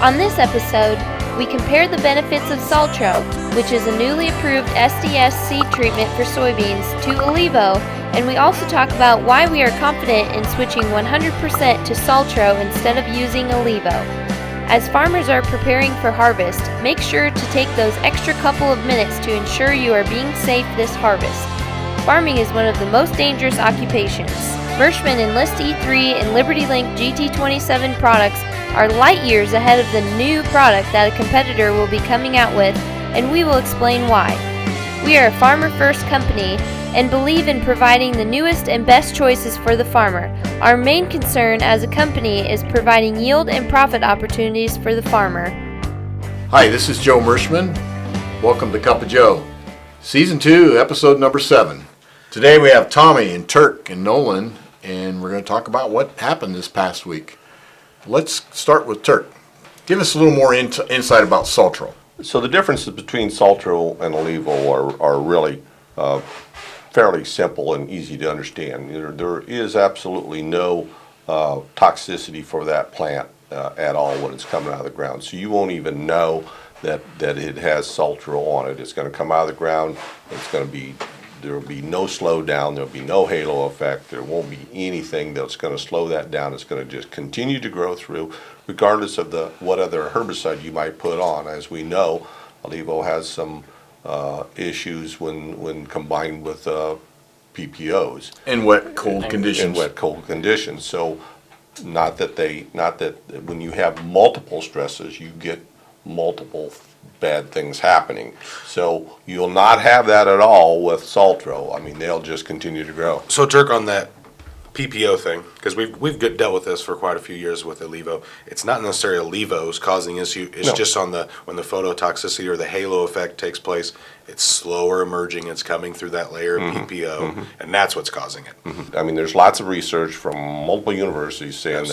On this episode, we compare the benefits of Saltro, which is a newly approved SDS seed treatment for soybeans, to ILeVO, and we also talk about why we are confident in switching 100% to Saltro instead of using ILeVO. As farmers are preparing for harvest, make sure to take those extra couple of minutes to ensure you are being safe this harvest. Farming is one of the most dangerous occupations. Merschman Enlist E3 and LibertyLink GT27 products are light years ahead of the new product that a competitor will be coming out with, and we will explain why. We are a farmer-first company and believe in providing the newest and best choices for the farmer. Our main concern as a company is providing yield and profit opportunities for the farmer. Hi, this is Joe Merschman. Welcome to Cup of Joe. Season 2, episode number 7. Today we have Tommy and Turk and Nolan, and we're going to talk about what happened this past week. Let's start with Turk. Give us a little more insight about Saltro. So the differences between Saltro and ILeVO are really fairly simple and easy to understand. There is absolutely no toxicity for that plant at all when it's coming out of the ground. So you won't even know that it has Saltro on it. It's going to come out of the ground. There will be no slowdown. There will be no halo effect. There won't be anything that's going to slow that down. It's going to just continue to grow through, regardless of what other herbicide you might put on. As we know, ILeVO has some issues when combined with PPOs. In wet, cold conditions. In wet, cold conditions. So, not that when you have multiple stresses, you get multiple bad things happening. So you'll not have that at all with Saltro. I mean, they'll just continue to grow. So Turk, on that PPO thing, because we've dealt with this for quite a few years with ILeVO. It's not necessarily ILeVO's causing issue. It's just on when the phototoxicity or the halo effect takes place, it's slower emerging. It's coming through that layer of PPO, and that's what's causing it. I mean, there's lots of research from multiple universities saying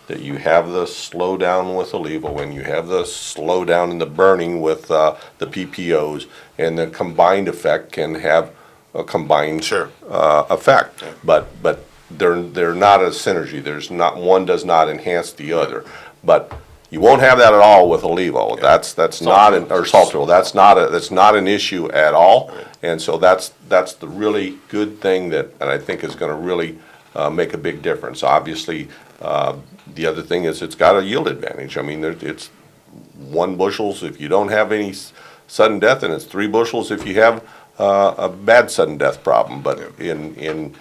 that you have the slowdown with ILeVO and you have the slowdown in the burning with the PPOs, and the combined effect can have a combined effect. Yeah. But they're not a synergy. One does not enhance the other. But you won't have that at all with ILeVO. Yeah. That's not or Saltro. That's not an issue at all. Right. And so that's the really good thing and I think is going to really make a big difference. Obviously, the other thing is it's got a yield advantage. I mean, it's 1 bushels if you don't have any sudden death, and it's 3 bushels if you have a bad sudden death problem. But in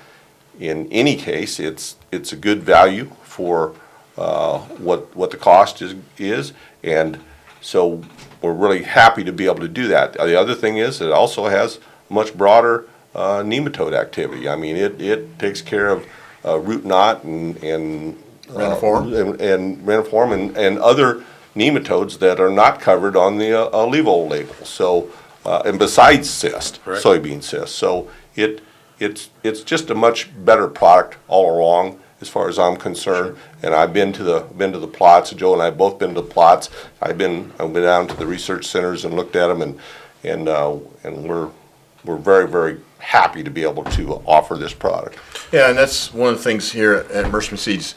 any case, it's a good value for what the cost is, and so we're really happy to be able to do that. The other thing is it also has much broader nematode activity. I mean, it takes care of root knot and reniform and other nematodes that are not covered on the ILeVO label. So and besides cyst, soybean cyst. So it's just a much better product all along as far as I'm concerned. And I've been to the plots. Joe and I have both been to the plots. I've been down to the research centers and looked at them, and we're very, very happy to be able to offer this product. Yeah, and that's one of the things here at Merschman Seeds.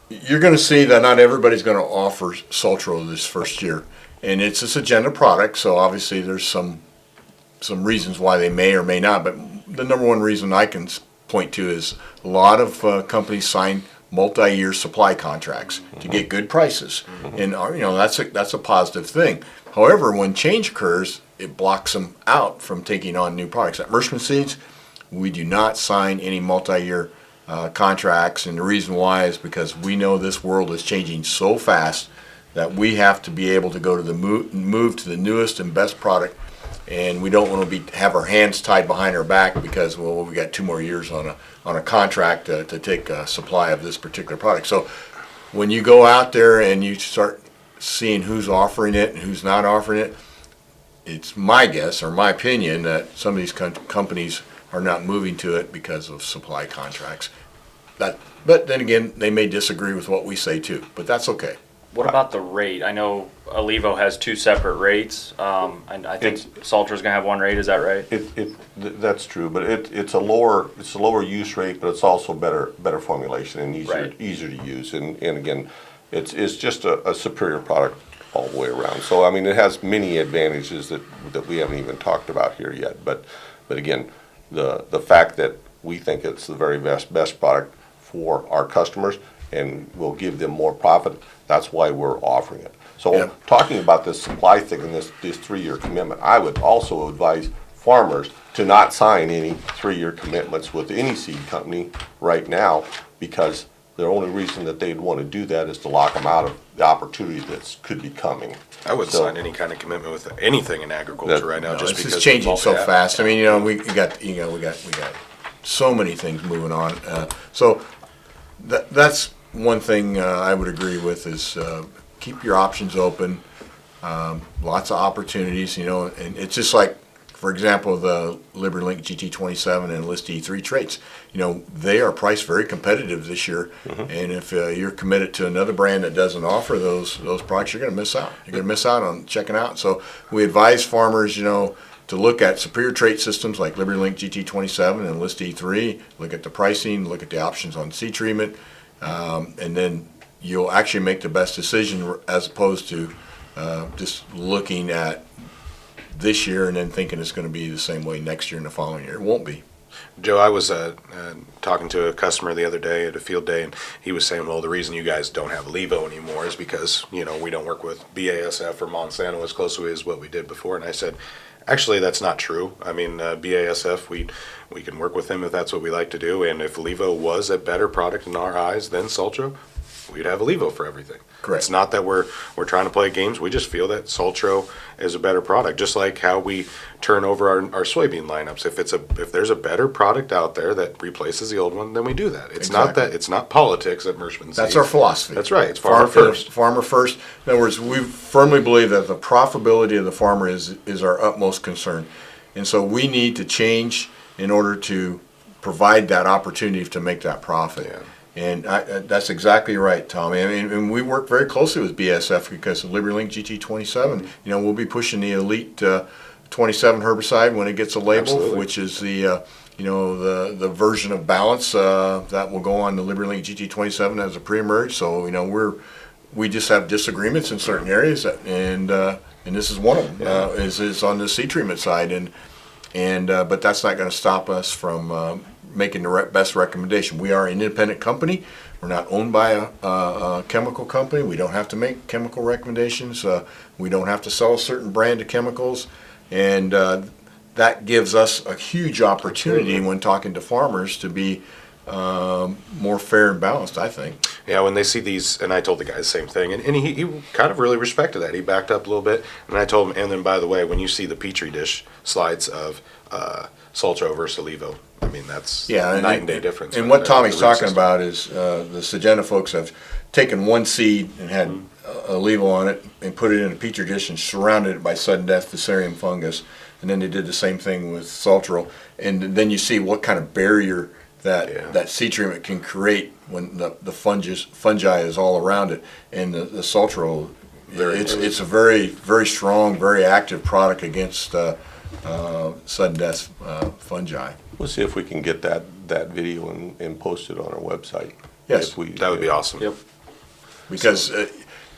You're going to see that not everybody's going to offer Saltro this first year, and it's a Syngenta product, so obviously there's some reasons why they may or may not. But the number one reason I can point to is a lot of companies sign multi-year supply contracts to get good prices, and that's a positive thing. However, when change occurs, it blocks them out from taking on new products. At Merschman Seeds, we do not sign any multi-year contracts, and the reason why is because we know this world is changing so fast that we have to be able to go to the move to the newest and best product, and we don't want to have our hands tied behind our back because we got 2 more years on a contract to take a supply of this particular product. So when you go out there and you start seeing who's offering it and who's not offering it, it's my guess or my opinion that some of these companies are not moving to it because of supply contracts. But then again, they may disagree with what we say too, but that's okay. What about the rate? I know ILeVO has 2 separate rates, and I think Saltro's gonna have 1 rate. Is that right? That's true, but it's a lower use rate, but it's also better formulation and easier to use. And again, it's just a superior product all the way around. So, I mean, it has many advantages that we haven't even talked about here yet. But again, the fact that we think it's the very best product for our customers and will give them more profit, that's why we're offering it. So, talking about this supply thing and this 3-year commitment, I would also advise farmers to not sign any 3-year commitments with any seed company right now, because the only reason that they'd want to do that is to lock them out of the opportunity that could be coming. I wouldn't sign any kind of commitment with anything in agriculture right now, No, just it's because just changing of so all that. fast. I mean, we got so many things moving on. So that's one thing I would agree with is keep your options open. Lots of opportunities, and it's just like, for example, the LibertyLink GT27 and Enlist E3 traits. They are priced very competitive this year, and if you're committed to another brand that doesn't offer those products, you're going to miss out. You're going to miss out on checking out. So we advise farmers, to look at superior trait systems like LibertyLink GT27 and Enlist E3. Look at the pricing, look at the options on seed treatment, and then you'll actually make the best decision as opposed to just looking at this year and then thinking it's going to be the same way next year and the following year. It won't be. Joe, I was talking to a customer the other day at a field day, and he was saying, well, the reason you guys don't have ILeVO anymore is because, we don't work with BASF or Monsanto as closely as what we did before. And I said, actually, that's not true. I mean, BASF, we can work with them if that's what we like to do. And if ILeVO was a better product in our eyes than Saltro, we'd have ILeVO for everything. Correct. It's not that we're trying to play games. We just feel that Saltro is a better product, just like how we turn over our soybean lineups. If there's a better product out there that replaces the old one, then we do that. It's Exactly. it's not politics at Merschman. That's our philosophy. That's right. It's farmer first. Farmer first. In other words, we firmly believe that the profitability of the farmer is our utmost concern. And so we need to change in order to provide that opportunity to make that profit. Yeah. And that's exactly right, Tommy. I mean, and we work very closely with BASF because of LibertyLink GT27. We'll be pushing the Elite 27 herbicide when it gets a label, Absolutely. which is the the version of Balance that will go on the LibertyLink GT27 as a pre-emerge. So we just have disagreements in certain areas, and this is one of them. Is on the seed treatment side, but that's not going to stop us from making the best recommendation. We are an independent company. We're not owned by a chemical company. We don't have to make chemical recommendations. We don't have to sell a certain brand of chemicals, and that gives us a huge opportunity when talking to farmers to be more fair and balanced, I think. Yeah, when they see these, and I told the guy the same thing, and he kind of really respected that. He backed up a little bit, and I told him, and then by the way, when you see the Petri dish slides of Saltro versus ILeVO, I mean, that's a night and day difference. And what Tommy's talking about is the Syngenta folks have taken one seed and had ILeVO on it and put it in a Petri dish and surrounded it by sudden death Fusarium fungus. And then they did the same thing with Saltro. And then you see what kind of barrier that seed treatment can create when the fungi is all around it. And the Saltro, it's a very, very strong, very active product against sudden death fungi. We'll see if we can get that video and post it on our website. Yes, that would be awesome. Yep. Because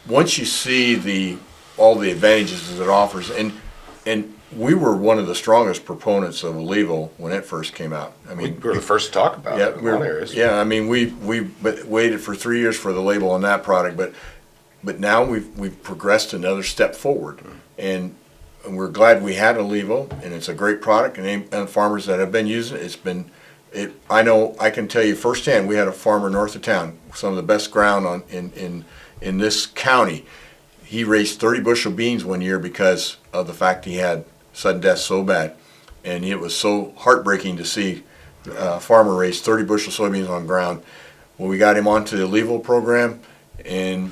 once you see all the advantages that it offers, and we were one of the strongest proponents of ILeVO when it first came out. I mean, We were the first to talk about it in a lot of areas. I mean, we waited for 3 years for the label on that product, but now we've progressed another step forward, and we're glad we had ILeVO, and it's a great product, and farmers that have been using it, I know, I can tell you firsthand, we had a farmer north of town, some of the best ground in this county. He raised 30 bushel beans one year because of the fact he had sudden death so bad, and it was so heartbreaking to see a farmer raise 30 bushel soybeans on ground. Well, we got him onto the ILeVO program, and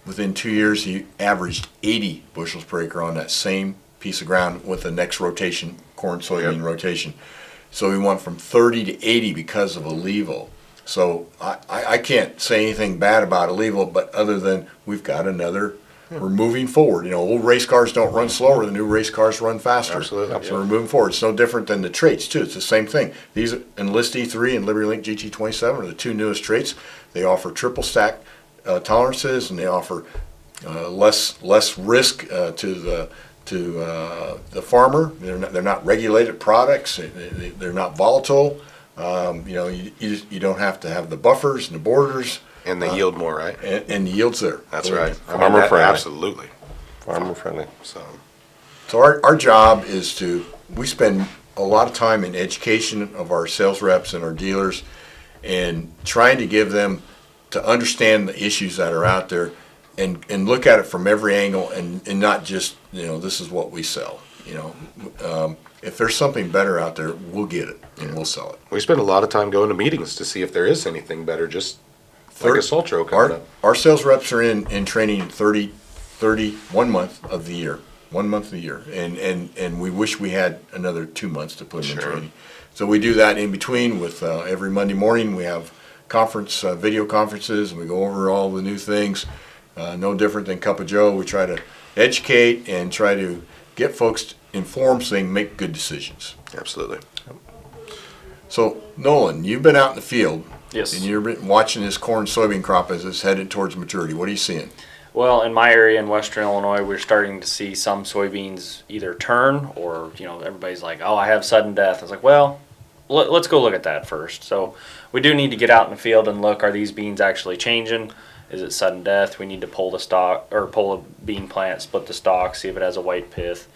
within 2 years he averaged 80 bushels per acre on that same piece of ground with the next rotation, corn soybean rotation. So we went from 30 to 80 because of ILeVO. So I can't say anything bad about ILeVO, but other than we've got another, we're moving forward. Old race cars don't run slower, the new race cars run faster. Absolutely. So we're moving forward. It's no different than the traits too. It's the same thing. These Enlist E3 and LibertyLink GT27 are the two newest traits. They offer triple stack tolerances, and they offer less risk to the farmer. They're not regulated products. They're not volatile. You don't have to have the buffers and the borders. And they yield more, right? And the yield's there. That's right. Farmer friendly. Absolutely. Farmer friendly. So our job is we spend a lot of time in education of our sales reps and our dealers, and trying to give them to understand the issues that are out there, and look at it from every angle, and not just, this is what we sell. If there's something better out there, we'll get it and we'll sell it. we spend a lot of time going to meetings to see if there is anything better, just like a Saltro coming up. Our sales reps are in training 1 month of the year. 1 month of the year, and we wish we had another 2 months to put them in Sure. training. So we do that in between with every Monday morning. We have video conferences, and we go over all the new things. No different than Cup of Joe. We try to educate and try to get folks informed so they can make good decisions. Absolutely. So Nolan, you've been out in the field. Yes. And you've been watching this corn soybean crop as it's headed towards maturity. What are you seeing? Well, in my area in Western Illinois, we're starting to see some soybeans either turn or, everybody's like, oh, I have sudden death. I was like, well, let's go look at that first. So we do need to get out in the field and look, are these beans actually changing? Is it sudden death? We need to pull the stalk or pull a bean plant, split the stalk, see if it has a white pith.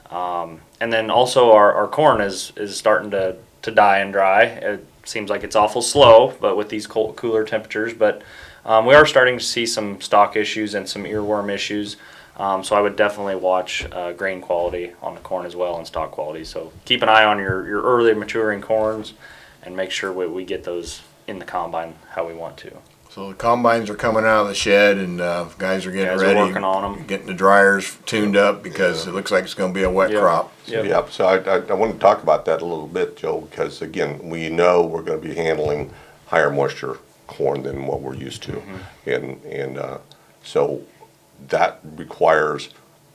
And then also our corn is starting to die and dry. It seems like it's awful slow, but with these cooler temperatures, but we are starting to see some stalk issues and some earworm issues. So I would definitely watch grain quality on the corn as well and stalk quality. So keep an eye on your early maturing corns and make sure we get those in the combine how we want to. So the combines are coming out of the shed, and guys are getting ready, working on them, getting the dryers tuned up because it looks like it's going to be a wet crop. Yep. So I want to talk about that a little bit, Joe, because again, we know we're going to be handling higher moisture corn than what we're used to, and so that requires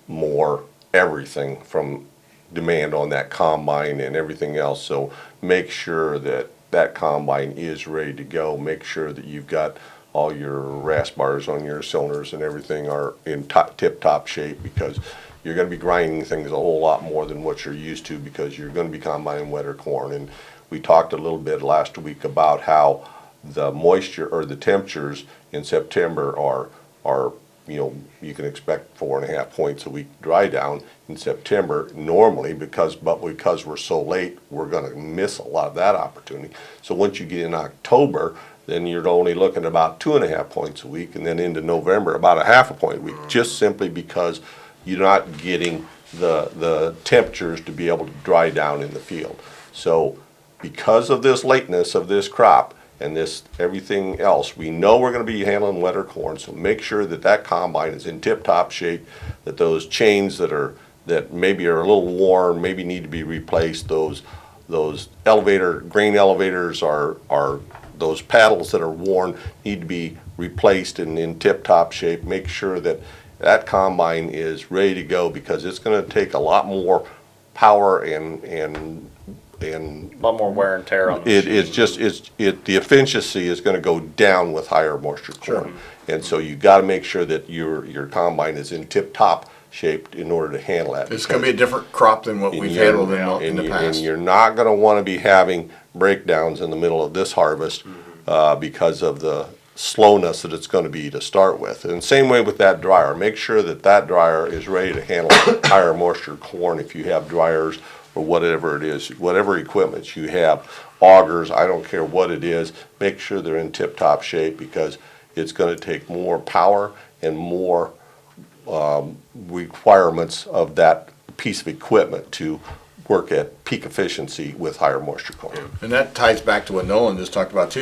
more everything from demand on that combine and everything else. So make sure that combine is ready to go. Make sure that you've got all your RAS bars on your cylinders and everything are in tip-top shape, because you're going to be grinding things a whole lot more than what you're used to, because you're going to be combining wetter corn. And we talked a little bit last week about how the moisture or the temperatures in September are you can expect 4.5 points a week dry down in September normally, because we're so late, we're going to miss a lot of that opportunity. So once you get in October, then you're only looking at about 2.5 points a week, and then into November about 0.5 point a week, just simply because you're not getting the temperatures to be able to dry down in the field. So because of this lateness of this crop and this everything else, we know we're going to be handling wetter corn, so make sure that combine is in tip-top shape, that those chains that maybe are a little worn, maybe need to be replaced, those grain elevators are those paddles that are worn need to be replaced and in tip-top shape. Make sure that combine is ready to go, because it's going to take a lot more power and A lot more wear and tear on the the efficiency is going to go down with higher moisture corn. And so you got to make sure that your combine is in tip-top shape in order to handle that. It's going to be a different crop than what we've handled in the past. And you're not going to want to be having breakdowns in the middle of this harvest because of the slowness that it's going to be to start with. And same way with that dryer. Make sure that dryer is ready to handle higher moisture corn. If you have dryers or whatever it is, whatever equipment you have, augers, I don't care what it is, make sure they're in tip-top shape, because it's going to take more power and more requirements of that piece of equipment to work at peak efficiency with higher moisture corn. And that ties back to what Nolan just talked about too,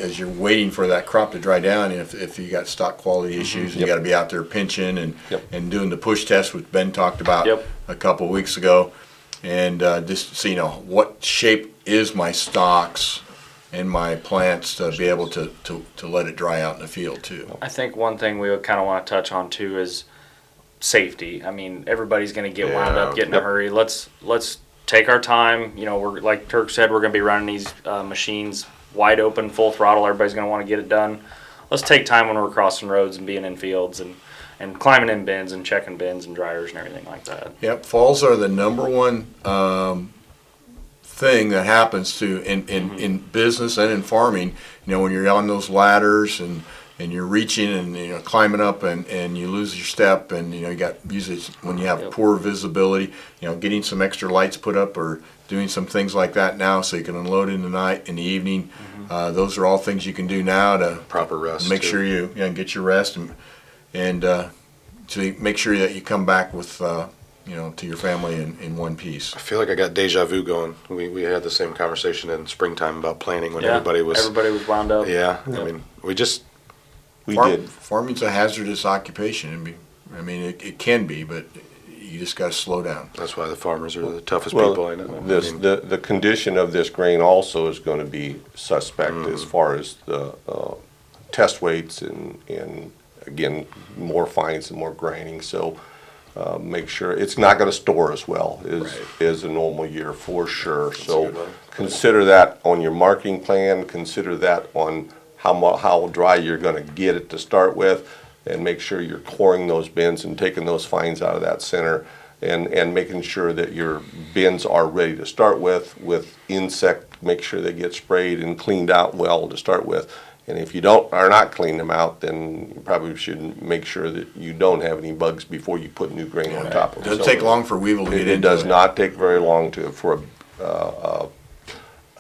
as you're waiting for that crop to dry down, and if you got stock quality issues, you got to be out there pinching and doing the push test, which Ben talked about a couple of weeks ago. And just so what shape is my stalks and my plants to be able to let it dry out in the field too. I think one thing we would kind of want to touch on too is safety. I mean, everybody's going to get wound up, get in a hurry. Let's take our time. We're, like Turk said, we're going to be running these machines wide open, full throttle. Everybody's going to want to get it done. let's take time when we're crossing roads and being in fields and climbing in bins and checking bins and dryers and everything like that. Yep, falls are the number one thing that happens to in business and in farming. You know, when you're on those ladders and you're reaching and, you know, climbing up and you lose your step, and, you know, you got usually when you have poor visibility, you know, getting some extra lights put up or doing some things like that now so you can unload in the night, in the evening. Those are all things you can do now to Proper rest, make too. sure you know, get your rest and to make sure that you come back with you know, to your family in one piece. I feel like I got deja vu going. We had the same conversation in springtime about planning when everybody was wound up. Yeah, I mean, we did. Farming's a hazardous occupation. I mean, it can be, but you just got to slow down. That's why the farmers are the toughest people I know. The condition of this grain also is going to be suspect as far as the test weights and again, more fines and more graining. So make sure it's not going to store as well as a normal year for sure. So consider that on your marketing plan. Consider that on how dry you're going to get it to start with, and make sure you're coring those bins and taking those fines out of that center, and making sure that your bins are ready to start with insect. Make sure they get sprayed and cleaned out well to start with. And if you are not cleaning them out, then you probably should make sure that you don't have any bugs before you put new grain on top of it. It doesn't take long for weevil to get into it. It does not take very long for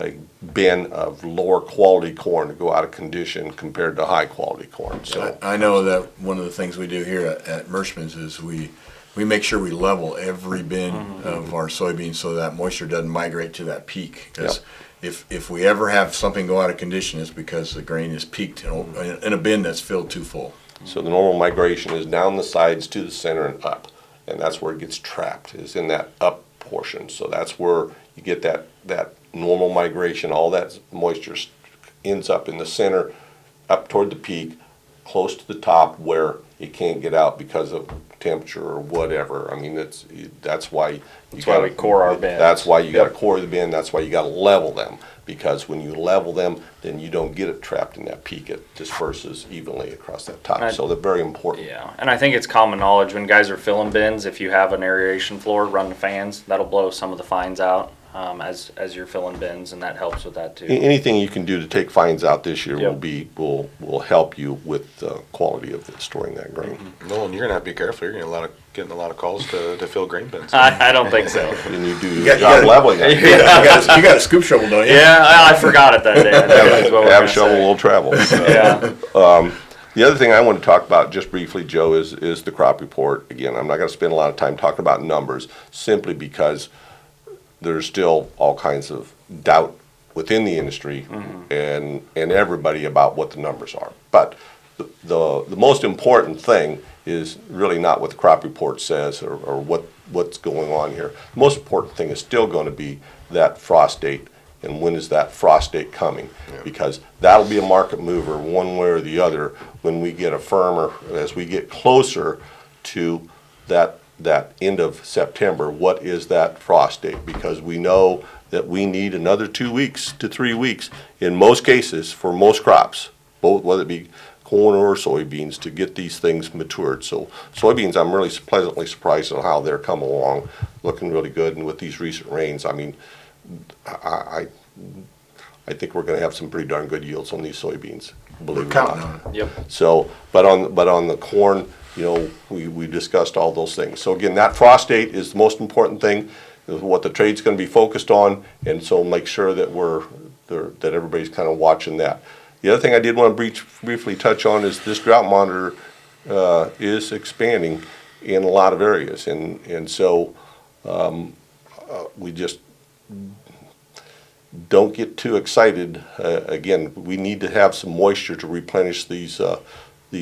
a bin of lower quality corn to go out of condition compared to high quality corn. So I know that one of the things we do here at Merschman's is we make sure we level every bin of our soybeans so that moisture doesn't migrate to that peak. Because if we ever have something go out of condition, it's because the grain is peaked in a bin that's filled too full. So the normal migration is down the sides to the center and up, and that's where it gets trapped, is in that up portion. So that's where you get that normal migration. All that moisture ends up in the center, up toward the peak, close to the top where it can't get out because of temperature or whatever. I mean, that's why we core our bins. That's why you got to core the bin. That's why you got to level them, because when you level them, then you don't get it trapped in that peak. It disperses evenly across that top. So they're very important. Yeah, and I think it's common knowledge when guys are filling bins, if you have an aeration floor, run the fans. That'll blow some of the fines out as you're filling bins, and that helps with that too. Anything you can do to take fines out this year will help you with the quality of storing that grain. Nolan, you're gonna have to be careful. You're gonna getting a lot of calls to fill grain bins. I don't think so. And you do your job leveling it. You got a scoop shovel, don't you? Yeah, I forgot it that day. Have a shovel will travel. Yeah. The other thing I want to talk about just briefly, Joe, is the crop report. Again, I'm not going to spend a lot of time talking about numbers, simply because there's still all kinds of doubt within the industry and everybody about what the numbers are. But the most important thing is really not what the crop report says or what's going on here. The most important thing is still going to be that frost date, and when is that frost date coming? Because that'll be a market mover one way or the other when we get a firmer, as we get closer to that end of September. What is that frost date? Because we know that we need another 2 weeks to 3 weeks in most cases for most crops, both whether it be corn or soybeans, to get these things matured. So soybeans, I'm really pleasantly surprised on how they're coming along, looking really good. And with these recent rains, I mean, I think we're going to have some pretty darn good yields on these soybeans, believe it or not. Yep. So, but on the corn, you know, we discussed all those things. So again, that frost date is the most important thing, is what the trade's going to be focused on, and so make sure that that everybody's kind of watching that. The other thing I did want to briefly touch on is this drought monitor is expanding in a lot of areas, and so we just don't get too excited. Again, we need to have some moisture to replenish these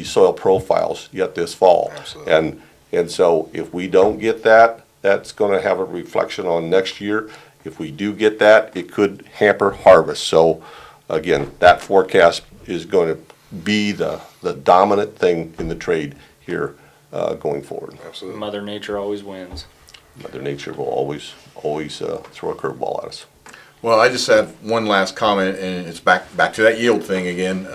soil profiles yet this fall. Absolutely. And so if we don't get that, that's going to have a reflection on next year. If we do get that, it could hamper harvest. So again, that forecast is going to be the dominant thing in the trade here going forward. Absolutely. Mother Nature always wins. Mother Nature will always throw a curveball at us. Well, I just have one last comment, and it's back to that yield thing again.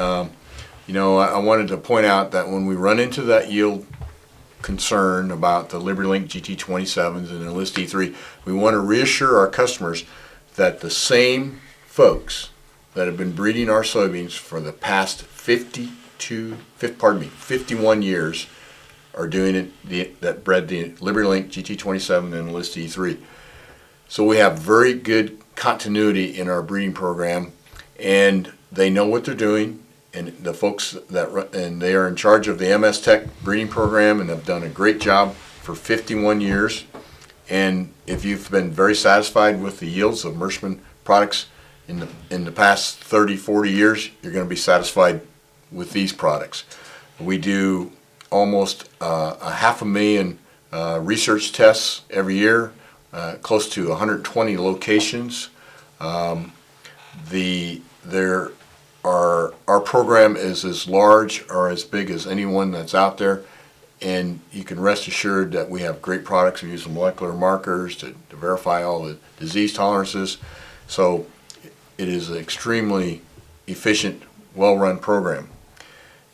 I wanted to point out that when we run into that yield concern about the LibertyLink GT27s and Enlist E3, we want to reassure our customers that the same folks that have been breeding our soybeans for the past 51 years are doing it, that bred the LibertyLink GT27 and Enlist E3. So we have very good continuity in our breeding program, and they know what they're doing. And the folks and they are in charge of the MS Tech breeding program and have done a great job for 51 years. And if you've been very satisfied with the yields of Merschman products in the past 30, 40 years, you're going to be satisfied with these products. We do almost 500,000 research tests every year, close to 120 locations. Our program is as large or as big as anyone that's out there, and you can rest assured that we have great products. We use molecular markers to verify all the disease tolerances. So it is an extremely efficient, well-run program.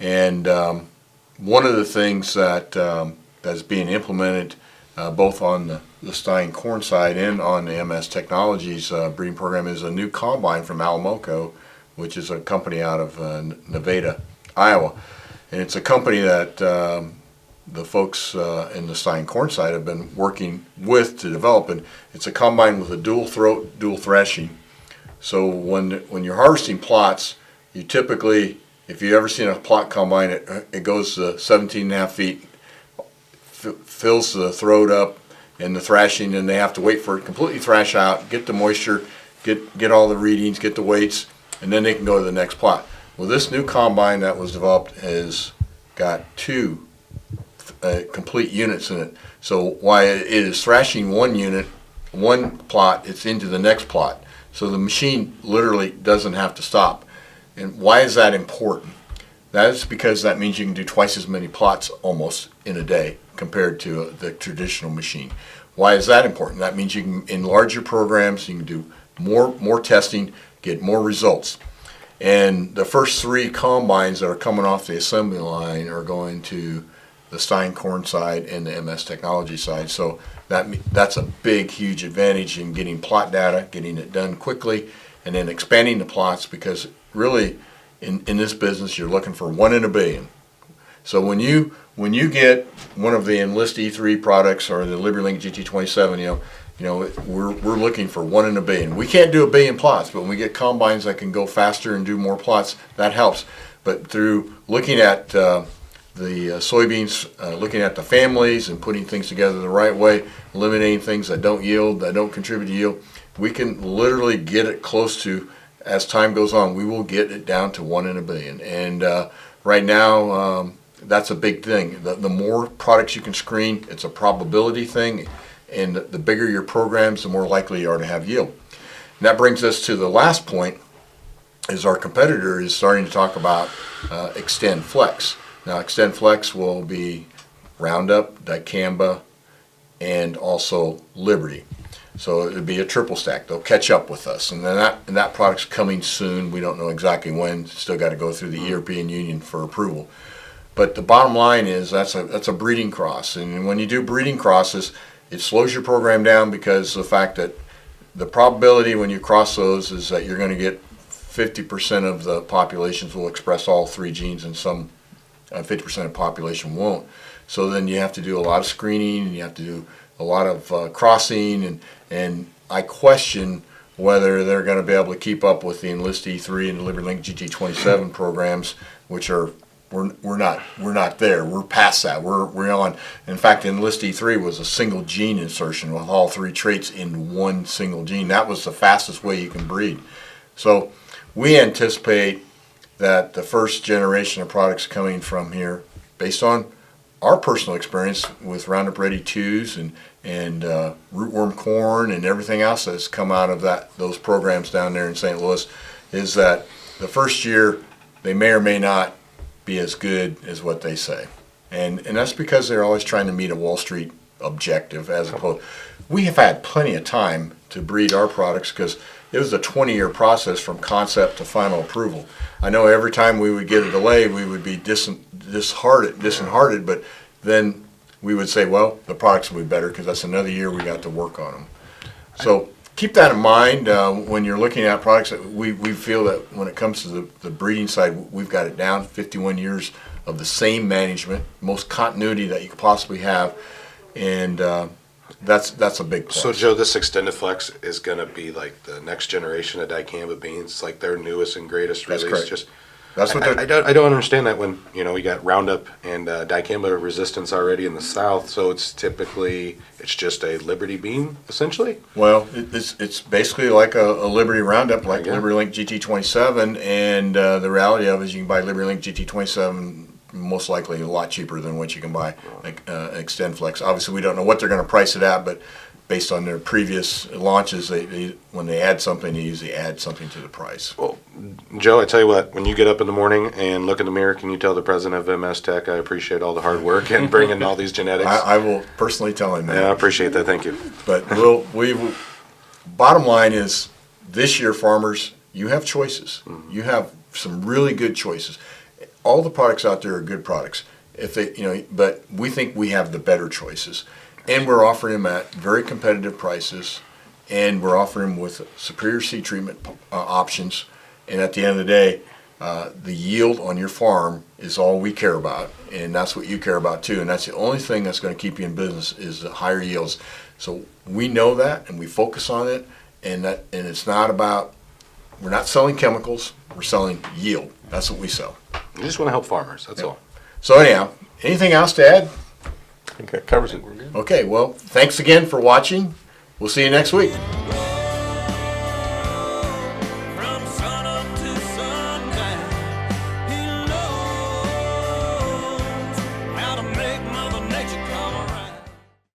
And one of the things that's being implemented both on the Stein corn side and on the MS Technologies breeding program is a new combine from ILeVO, which is a company out of Nevada, Iowa. And it's a company that the folks in the Stein corn side have been working with to develop. And it's a combine with a dual throat, dual thrashing. So when you're harvesting plots, you typically, if you've ever seen a plot combine, it goes 17.5 feet, fills the throat up and the thrashing, and they have to wait for it to completely thrash out, get the moisture, get all the readings, get the weights, and then they can go to the next plot. Well, this new combine that was developed has got two complete units in it. So while it is thrashing one unit, one plot, it's into the next plot. So the machine literally doesn't have to stop. And why is that important? That is because that means you can do twice as many plots almost in a day compared to the traditional machine. Why is that important? That means you can enlarge your programs, you can do more testing, get more results. And the first 3 combines that are coming off the assembly line are going to the Stein corn side and the MS Technology side. So that's a big, huge advantage in getting plot data, getting it done quickly, and then expanding the plots, because really in this business you're looking for 1 in a billion. So when you get one of the Enlist E3 products or the LibertyLink GT27, we're looking for 1 in a billion. We can't do a billion plots, but when we get combines that can go faster and do more plots, that helps. But through looking at the soybeans, looking at the families and putting things together the right way, eliminating things that don't yield, that don't contribute to yield, we can literally get it close to, as time goes on, we will get it down to 1 in a billion. And right now, that's a big thing. The more products you can screen, it's a probability thing, and the bigger your programs, the more likely you are to have yield. And that brings us to the last point, is our competitor is starting to talk about Extend Flex. Now, Extend Flex will be Roundup, Dicamba, and also Liberty. So it'll be a triple stack. They'll catch up with us, and then that product's coming soon. We don't know exactly when. Still got to go through the European Union for approval. But the bottom line is that's a breeding cross, and when you do breeding crosses, it slows your program down, because the fact that the probability when you cross those is that you're going to get 50% of the populations will express all 3 genes, and some 50% of the population won't. So then you have to do a lot of screening, and you have to do a lot of crossing, and I question whether they're going to be able to keep up with the Enlist E3 and the LibertyLink GT27 programs, which are we're not there. We're past that. We're on. In fact, Enlist E3 was a single gene insertion with all 3 traits in one single gene. That was the fastest way you can breed. So we anticipate that the first generation of products coming from here, based on our personal experience with Roundup Ready 2s and rootworm corn and everything else that's come out of those programs down there in St. Louis, is that the first year they may or may not be as good as what they say. And that's because they're always trying to meet a Wall Street objective as opposed. We have had plenty of time to breed our products because it was a 20-year process from concept to final approval. I know every time we would get a delay, we would be disheartened, but then we would say, well, the products will be better because that's another year we got to work on them. So keep that in mind when you're looking at products. We feel that when it comes to the breeding side, we've got it down. 51 years of the same management, most continuity that you could possibly have, and that's a big plus. So Joe, this Extended Flex is going to be like the next generation of dicamba beans. It's like their newest and greatest That's release. correct. Just That's what I don't understand that when we got Roundup and dicamba resistance already in the South. So it's just a Liberty bean essentially. Well, it's basically like a Liberty Roundup, like Yeah. LibertyLink GT27, and the reality of it is you can buy LibertyLink GT27 most likely a lot cheaper than what you can buy Extend Flex. Obviously, we don't know what they're going to price it at, but based on their previous launches, when they add something, they usually add something to the price. Well, Joe, I tell you what, when you get up in the morning and look in the mirror, can you tell the president of MS Tech I appreciate all the hard work and bringing all these genetics? I will personally tell him that. Yeah, I appreciate that. Thank you. But bottom line is, this year, farmers, you have choices. You have some really good choices. All the products out there are good products. But we think we have the better choices, and we're offering them at very competitive prices, and we're offering them with superior seed treatment options. And at the end of the day, the yield on your farm is all we care about, and that's what you care about too. And that's the only thing that's going to keep you in business is the higher yields. So we know that, and we focus on it. And it's not about, we're not selling chemicals. We're selling yield. That's what we sell. You just want to help farmers. That's all. So anyhow, anything else to add? I think that covers it. Okay, well, thanks again for watching. We'll see you next week.